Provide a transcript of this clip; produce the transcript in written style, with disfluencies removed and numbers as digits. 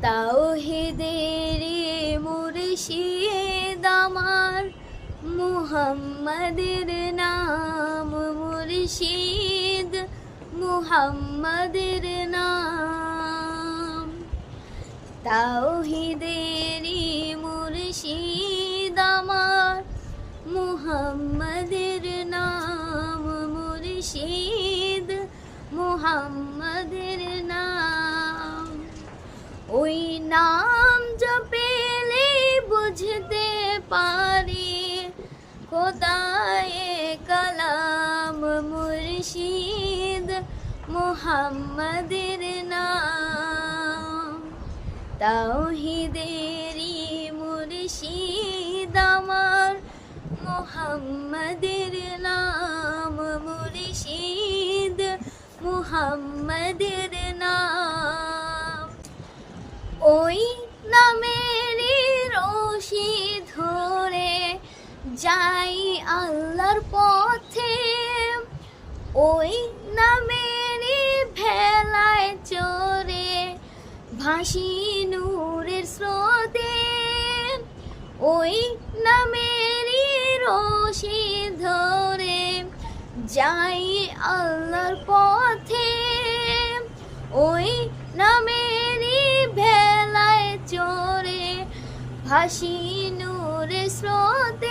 তাওহীদেরই মুর্শিদ আমার, মুহাম্মাদের নাম মুর্শিদ, মুহাম্মাদের নাম। তাওহীদেরই মুর্শিদ আমার, মুহাম্মাদের নাম মুর্শিদ, মুহাম্মাদের নাম। ওই নাম জপেলে বুঝতে পারি খোদায়ে কালাম মুর্শিদ, মুহাম্মাদের নাম। তাওহীদেরই মুর্শিদ আমার, মুহাম্মাদের নাম মুর্শিদ, মুহাম্মাদের নাম। ওই নামেরই রশি ধরে যাই আল্লাহর পথে, ওই নামেরই ভেলায় চড়ে ভাসি নূরের স্রোতে। ওই নামেরই রশি ধরে যাই আল্লাহর পথে, ওই নামেরই ভেলায় চড়ে ভাসি নূরের স্রোতে।